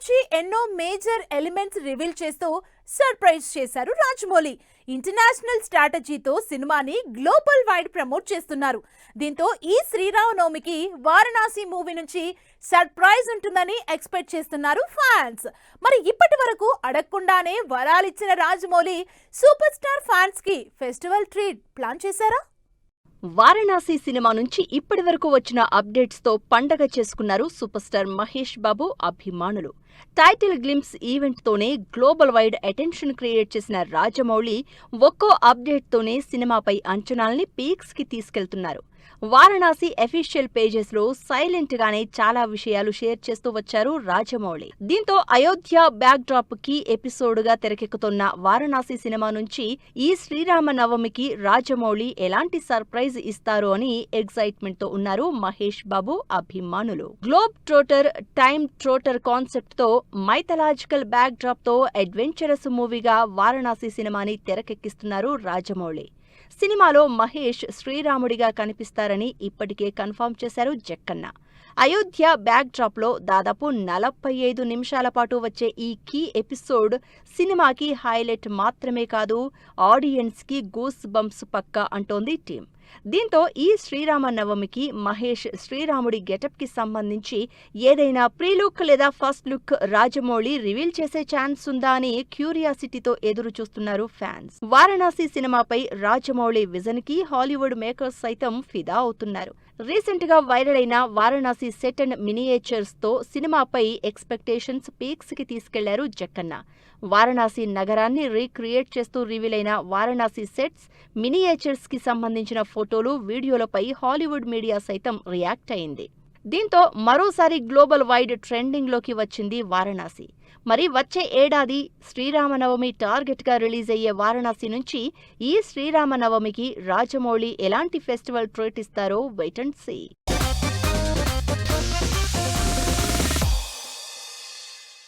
నుంచి ఎన్నో major elements reveal చేస్తూ సర్ప్రైజ్ చేశారు రాజమౌళి. ఇంటర్నేషనల్ స్ట్రాటజీతో సినిమాని గ్లోబల్ వైడ్ ప్రమోట్ చేస్తున్నారు. దీంతో ఈ శ్రీరామనవమికి వారణాసి మూవీ నుంచి సర్ప్రైజ్ ఉంటుందని ఎక్స్పెక్ట్ చేస్తున్నారు ఫ్యాన్స్. మరి ఇప్పటి వరకు అడగకుండానే వరాలిచ్చిన రాజమౌళి సూపర్ స్టార్ ఫ్యాన్స్ కి ఫెస్టివల్ ట్రీట్ ప్లాన్ చేశారా? వారణాసి సినిమా నుంచి ఇప్పటివరకు వచ్చిన అప్డేట్స్ తో పండగ చేసుకున్నారు సూపర్ స్టార్ మహేష్ బాబు అభిమానులు. టైటిల్ గ్లింప్స్ ఈవెంట్ తోనే గ్లోబల్ వైడ్ అటెన్షన్ క్రియేట్ చేసిన రాజమౌళి ఒక్కో అప్డేట్ తోనే సినిమాపై అంచనాల్ని పీక్స్ కి తీసుకెళ్తున్నారు. వారణాసి అఫీషియల్ పేజెస్ లో సైలెంట్ గానే చాలా విషయాలు షేర్ చేస్తూ వచ్చారు రాజమౌళి. దీంతో అయోధ్య బ్యాక్ డ్రాప్ కి ఎపిసోడ్ గా తెరకెక్కుతున్న వారణాసి సినిమా నుంచి ఈ శ్రీరామనవమికి రాజమౌళి ఎలాంటి సర్ప్రైజ్ ఇస్తారు అని ఎగ్జైట్మెంట్ తో ఉన్నారు మహేష్ బాబు అభిమానులు. Globe trotter, time trotter concept తో మైథలాజికల్ బ్యాక్ డ్రాప్ తో అడ్వెంచరస్ మూవీగా వారణాసి సినిమాని తెరకెక్కిస్తున్నారు రాజమౌళి. సినిమాలో మహేష్ శ్రీరాముడిగా కనిపిస్తారని ఇప్పటికే కన్ఫర్మ్ చేశారు జక్కన్న. అయోధ్య బ్యాక్ డ్రాప్ లో దాదాపు 45 నిమిషాల పాటు వచ్చే ఈ కీ ఎపిసోడ్ సినిమాకి హైలైట్ మాత్రమే కాదు, ఆడియన్స్ కి గూస్ బంప్స్ పక్కా అంటోంది టీం. దీంతో ఈ శ్రీరామనవమికి మహేష్ శ్రీరాముడి గెటప్ కి సంబంధించి ఏదైనా ప్రీ లుక్ లేదా ఫస్ట్ లుక్ రాజమౌళి రివీల్ చేసే ఛాన్స్ ఉందా అని క్యూరియాసిటీతో ఎదురు చూస్తున్నారు ఫ్యాన్స్. వారణాసి సినిమాపై రాజమౌళి విజన్ కి హాలీవుడ్ మేకర్స్ సైతం ఫిదా అవుతున్నారు. రీసెంట్ గా వైరల్ అయిన వారణాసి సెట్ అండ్ మినియేచర్స్ తో సినిమాపై ఎక్స్పెక్టేషన్స్ పీక్స్ కి తీసుకెళ్లారు జక్కన్న. వారణాసి నగరాన్ని రీక్రియేట్ చేస్తూ రివీల్ అయిన వారణాసి సెట్స్, మినియేచర్స్ కి సంబంధించిన ఫోటోలు, వీడియోలపై హాలీవుడ్ మీడియా సైతం రియాక్ట్ అయింది. దీంతో మరోసారి గ్లోబల్ వైడ్ ట్రెండింగ్ లోకి వచ్చింది వారణాసి. మరి వచ్చే ఏడాది శ్రీరామనవమి టార్గెట్ గా రిలీజ్ అయ్యే వారణాసి నుంచి ఈ శ్రీరామనవమికి రాజమౌళి ఎలాంటి ఫెస్టివల్ ట్రీట్ ఇస్తారో వెయిట్ అండ్ సీ.